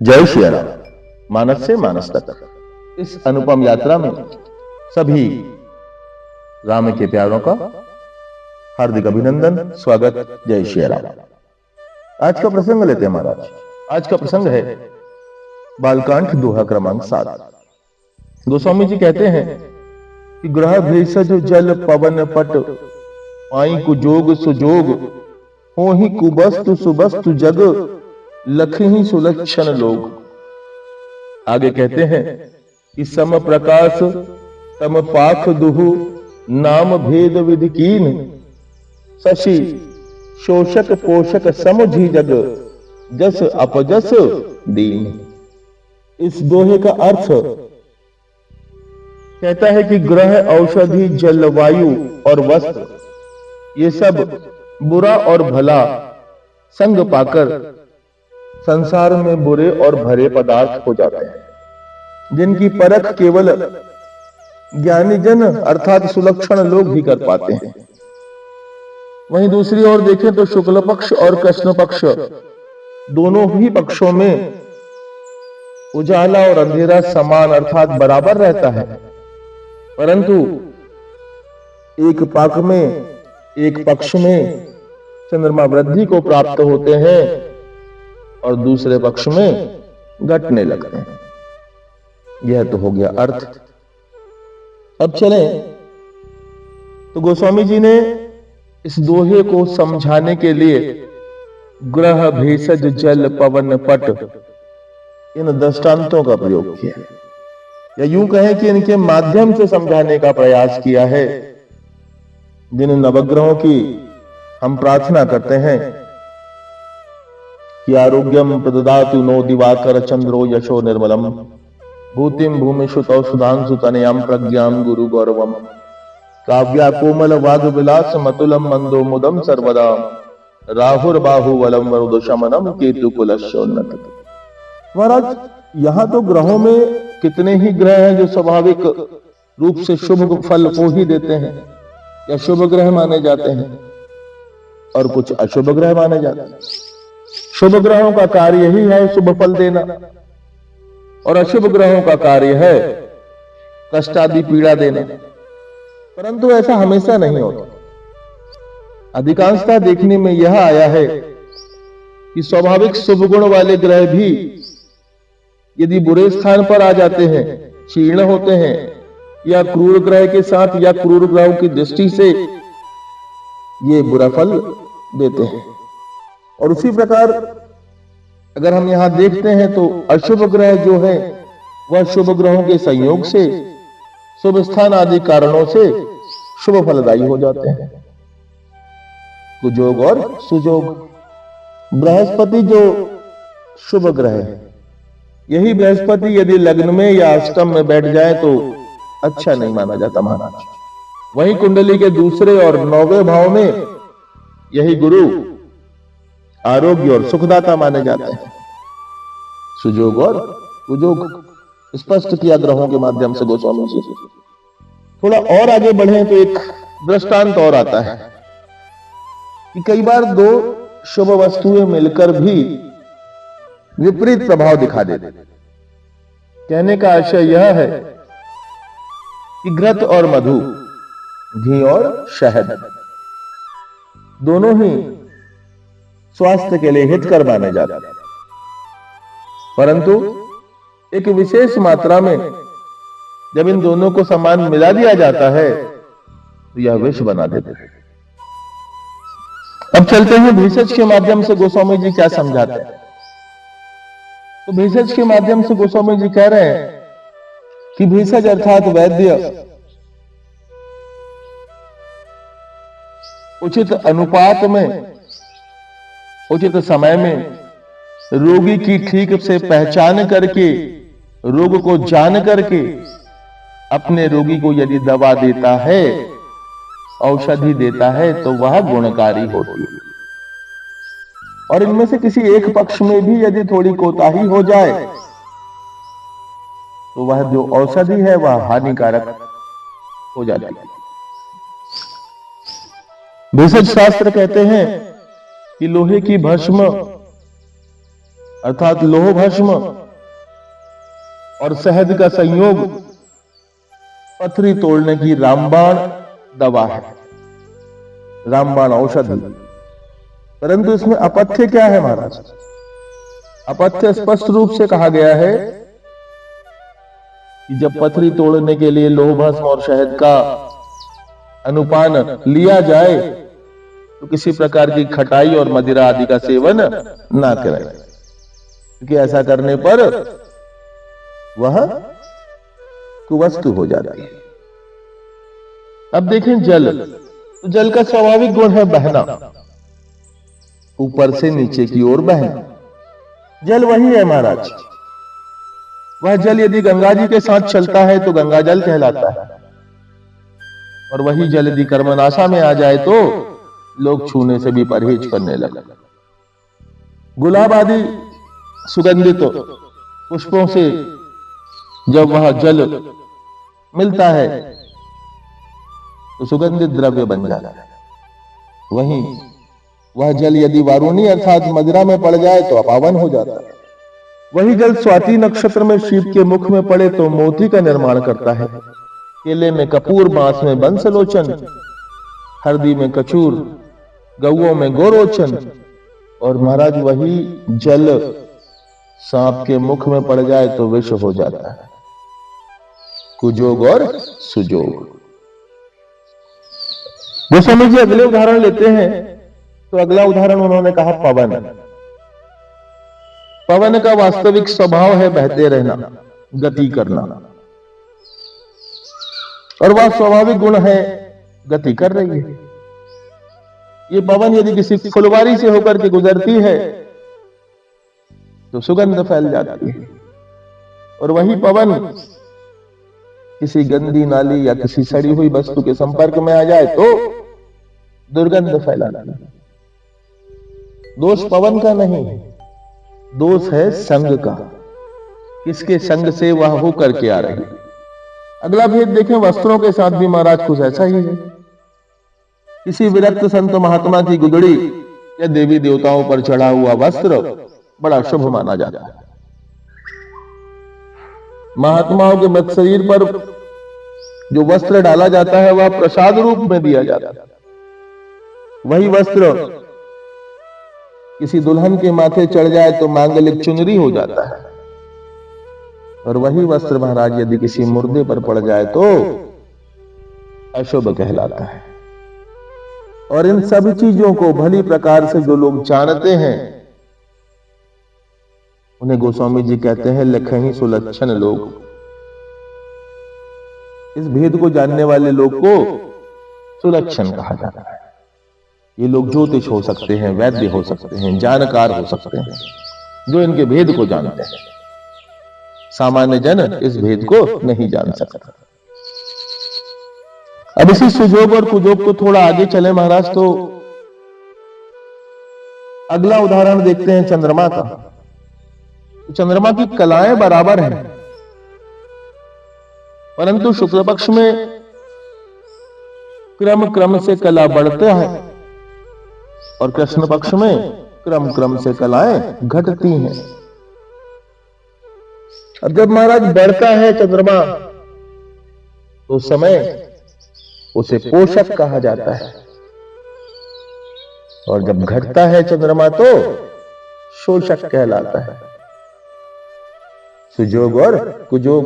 जय श्री राम। मानस से मानस तक इस अनुपम यात्रा में सभी राम के प्यारों का हार्दिक अभिनंदन, स्वागत। जय श्री राम। आज का प्रसंग लेते हैं महाराज। आज का प्रसंग है बालकांड दोहा क्रमांक 7। गोस्वामी जी कहते हैं कि ग्रह भेषज जल पवन पट पाई कुजोग सुजोग हो ही कुबस्तु सुबस्तु जग लख ही सुलक्षण लोग। आगे कहते हैं कि सम प्रकाश तम पाख दुहु नाम भेद विधि कीन शशि शोषक पोषक समझी जग जस अपजस दीन। इस दोहे का अर्थ कहता है कि ग्रह, औषधि, जलवायु और वस्त्र ये सब बुरा और भला संग पाकर संसार में बुरे और भले पदार्थ हो जाते हैं, जिनकी परख केवल ज्ञानी जन अर्थात सुलक्षण लोग ही कर पाते हैं। वहीं दूसरी ओर देखें तो शुक्ल पक्ष और कृष्ण पक्ष दोनों ही पक्षों में उजाला और अंधेरा समान अर्थात बराबर रहता है, परंतु एक पक्ष में चंद्रमा वृद्धि को प्राप्त होते हैं और दूसरे पक्ष में घटने लगते हैं। यह तो हो गया अर्थ। अब चलें तो गोस्वामी जी ने इस दोहे को समझाने के लिए ग्रह, भेषज, जल, पवन, पट इन दृष्टांतों का प्रयोग किया है, या यूं कहें कि इनके माध्यम से समझाने का प्रयास किया है। जिन नवग्रहों की हम प्रार्थना करते हैं कि आरोग्यम प्रददातु नो दिवाकर चंद्रो यशो निर्मलम भूतिम भूमिषु सुधांशु तनयाम प्रज्ञाम गुरु गौरवम काव्या कोमल वाग विलास मतुलम मंदो मुदम सर्वदा राहुर बाहु वलम वरुद शमनम केतु कुलशोन्नत। महाराज, यहां तो ग्रहों में कितने ही ग्रह हैं जो स्वाभाविक रूप से शुभ फल को ही देते हैं या शुभ ग्रह माने जाते हैं, और कुछ अशुभ ग्रह माने जाते हैं। शुभ ग्रहों का कार्य ही है शुभ फल देना, और अशुभ ग्रहों का कार्य है कष्ट आदि पीड़ा देना। परंतु ऐसा हमेशा नहीं होता। अधिकांशतः देखने में यह आया है कि स्वाभाविक शुभ गुण वाले ग्रह भी यदि बुरे स्थान पर आ जाते हैं, क्षीण होते हैं, या क्रूर ग्रह के साथ या क्रूर ग्रहों की दृष्टि से ये बुरा फल देते हैं। और उसी प्रकार अगर हम यहां देखते हैं तो अशुभ ग्रह जो है वह शुभ ग्रहों के संयोग से, शुभ स्थान आदि कारणों से शुभ फलदायी हो जाते हैं। कुजोग और सुजोग। बृहस्पति जो शुभ ग्रह है, यही बृहस्पति यदि लग्न में या अष्टम में बैठ जाए तो अच्छा नहीं माना जाता महाराज। वहीं कुंडली के दूसरे और 9वें भाव में यही गुरु आरोग्य और सुखदाता माने जाते हैं। सुजोग और कुजोग स्पष्ट किया ग्रहों के माध्यम से गोस्वामी जी। थोड़ा और आगे बढ़े तो एक दृष्टांत और आता है कि कई बार दो शुभ वस्तुएं मिलकर भी विपरीत प्रभाव दिखा देते। कहने का आशय यह है कि घृत और मधु, घी और शहद दोनों ही स्वास्थ्य के लिए हितकर माने जाते हैं, परंतु एक विशेष मात्रा में जब इन दोनों को समान मिला दिया जाता है तो यह विष बना देते हैं। अब चलते हैं भेषज के माध्यम से गोस्वामी जी क्या समझाते हैं। तो भेषज के माध्यम से गोस्वामी जी कह रहे हैं कि भेषज अर्थात वैद्य उचित अनुपात में, उचित समय में रोगी की ठीक से पहचान करके, रोग को जान करके अपने रोगी को यदि दवा देता है, औषधि देता है तो वह गुणकारी होती है। और इनमें से किसी एक पक्ष में भी यदि थोड़ी कोताही हो जाए तो वह जो औषधि है वह हानिकारक हो जाती है। भेषज शास्त्र कहते हैं कि लोहे की भस्म अर्थात लोह भस्म और शहद का संयोग पथरी तोड़ने की रामबाण दवा है, रामबाण औषधि। परंतु इसमें अपथ्य क्या है महाराज? अपथ्य स्पष्ट रूप से कहा गया है कि जब पथरी तोड़ने के लिए लोह भस्म और शहद का अनुपान लिया जाए तो किसी प्रकार की खटाई और मदिरा आदि का सेवन ना करें, क्योंकि ऐसा करने पर वह कुवस्तु हो जाती है। अब देखें जल, तो जल का स्वाभाविक गुण है बहना, ऊपर से नीचे की ओर बहना। जल वही है महाराज। वह जल यदि गंगा जी के साथ चलता है तो गंगा जल कहलाता है, और वही जल यदि कर्मनाशा में आ जाए तो लोग छूने से भी परहेज करने लगे। गुलाब आदि सुगंधित पुष्पों से जब वह जल मिलता है तो सुगंधित द्रव्य बन जाता है। वहीं वह जल यदि वारुणी अर्थात मदिरा में पड़ जाए तो अपावन हो जाता है। वही जल स्वाति नक्षत्र में शीप के मुख में पड़े तो मोती का निर्माण करता है। केले में कपूर, बांस में बंसलोचन, हरदी में कचूर, गौओं में गोरोचन, और महाराज वही जल सांप के मुख में पड़ जाए तो विष हो जाता है। कुजोग और सुजोग। गोस्वामी जी अगले उदाहरण लेते हैं, तो अगला उदाहरण उन्होंने कहा पवन। पवन का वास्तविक स्वभाव है बहते रहना, गति करना, और वह स्वाभाविक गुण है गति कर रही है। ये पवन यदि किसी फुलवारी से होकर के गुजरती है तो सुगंध फैल जाती है, और वही पवन किसी गंदी नाली या किसी सड़ी हुई वस्तु के संपर्क में आ जाए तो दुर्गंध फैलाना। दोष पवन का नहीं है, दोष है संग का, किसके संग से वह हो करके आ रही है। अगला भेद देखें, वस्त्रों के साथ भी महाराज कुछ ऐसा ही है। किसी विरक्त संत महात्मा की गुदड़ी या देवी देवताओं पर चढ़ा हुआ वस्त्र बड़ा शुभ माना जाता है। महात्माओं के मृत शरीर पर जो वस्त्र डाला जाता है वह प्रसाद रूप में दिया जाता है। वही वस्त्र किसी दुल्हन के माथे चढ़ जाए तो मांगलिक चुनरी हो जाता है, और वही वस्त्र महाराज यदि किसी मुर्दे पर पड़ जाए तो अशुभ कहलाता है। और इन सभी चीजों को भली प्रकार से जो लोग जानते हैं उन्हें गोस्वामी जी कहते हैं लखही सुलक्षण लोग। इस भेद को जानने वाले लोग को सुलक्षण कहा जाता है। ये लोग ज्योतिष हो सकते हैं, वैद्य हो सकते हैं, जानकार हो सकते हैं, जो इनके भेद को जानते हैं। सामान्य जन इस भेद को नहीं जान सकता। अब इसी सुजोग और कुजोग को थोड़ा आगे चले महाराज, तो अगला उदाहरण देखते हैं चंद्रमा का। चंद्रमा की कलाएं बराबर हैं, परंतु शुक्ल पक्ष में क्रम क्रम से कला बढ़ता है और कृष्ण पक्ष में क्रम क्रम से कलाएं घटती हैं। अब जब महाराज बढ़ता है चंद्रमा तो समय उसे पोषक कहा जाता है, और जब घटता है चंद्रमा तो शोषक कहलाता है। सुजोग और कुजोग।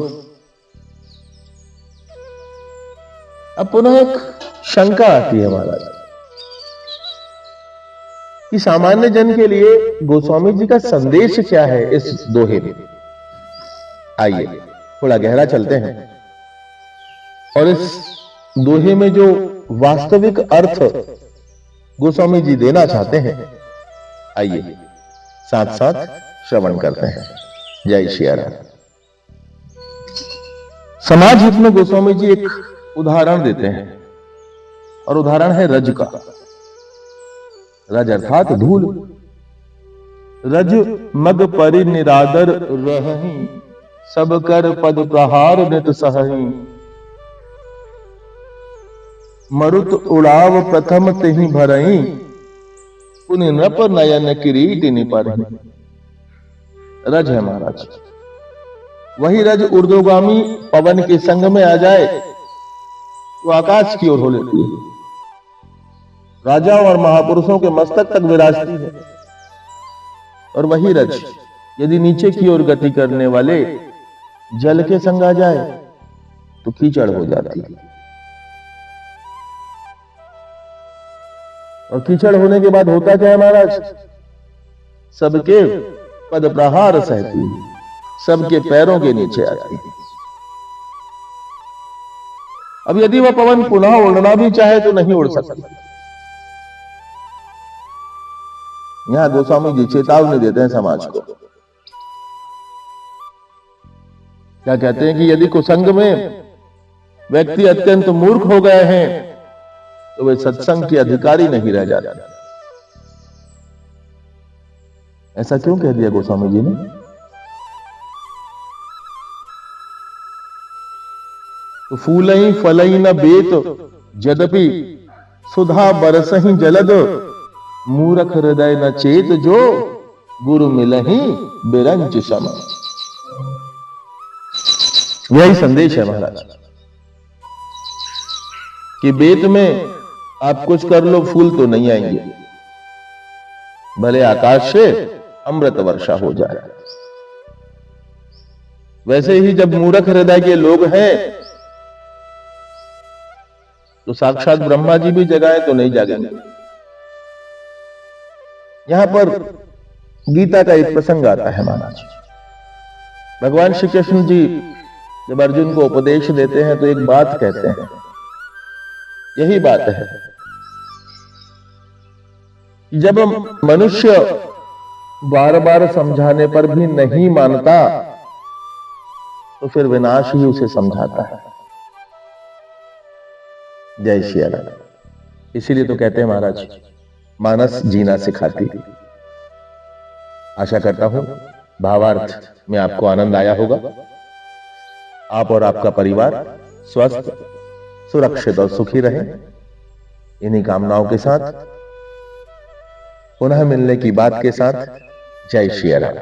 अब पुनः एक शंका आती है महाराज कि सामान्य जन के लिए गोस्वामी जी का संदेश क्या है इस दोहे में। आइए थोड़ा गहरा चलते हैं और इस दोहे में जो वास्तविक अर्थ गोस्वामी जी देना चाहते हैं, आइए साथ साथ श्रवण करते हैं। जय श्री राम। समाज हित में गोस्वामी जी एक उदाहरण देते हैं, और उदाहरण है रज का। रज अर्थात धूल। रज मग परि निरादर रहहि, सब कर पद प्रहार नित सहहि। मरुत उड़ाव प्रथम तेहि भरहि, पुनि नृप नयन किरीट निपरहि। रज है महाराज। वही रज ऊर्ध्वगामी पवन के संग में आ जाए तो आकाश की ओर हो लेती है, राजाओं और महापुरुषों के मस्तक तक विराजती है। और वही रज यदि नीचे की ओर गति करने वाले जल के संग आ जाए तो कीचड़ हो जाती है, और कीचड़ होने के बाद होता क्या है महाराज? सबके पद प्रहार सहती है, सबके पैरों के नीचे आती है। अब यदि वह पवन पुनः उड़ना भी चाहे तो नहीं उड़ सकती। यहां गोस्वामी जी चेतावनी देते हैं समाज को। क्या कहते हैं कि यदि कुसंग में व्यक्ति अत्यंत मूर्ख हो गए हैं तो वे सत्संग के अधिकारी नहीं रह जाते। ऐसा क्यों कह दिया गोस्वामी जी ने? तो फूलई फलई न बेत यद्यपि सुधा बरसहि जलद, मूरख हृदय न चेत जो गुरु मिलहि बिरंच सम। यही संदेश है महाराज कि बेत में आप कुछ कर लो, फूल तो नहीं आएंगे, भले आकाश से अमृत वर्षा हो जाए। वैसे ही जब मूर्ख हृदय के लोग हैं तो साक्षात ब्रह्मा जी भी जगाए तो नहीं जागेंगे। यहां पर गीता का एक प्रसंग आता है महाराज। भगवान श्री कृष्ण जी जब अर्जुन को उपदेश देते हैं तो एक बात कहते हैं, यही बात है कि जब मनुष्य बार बार समझाने पर भी नहीं मानता तो फिर विनाश ही उसे समझाता है। जय श्री राम। इसीलिए तो कहते हैं महाराज, मानस जीना सिखाती। आशा करता हूं भावार्थ में आपको आनंद आया होगा। आप और आपका परिवार स्वस्थ, सुरक्षित और सुखी रहे। इन्हीं कामनाओं के साथ पुनः मिलने की बात के साथ जय श्री राम।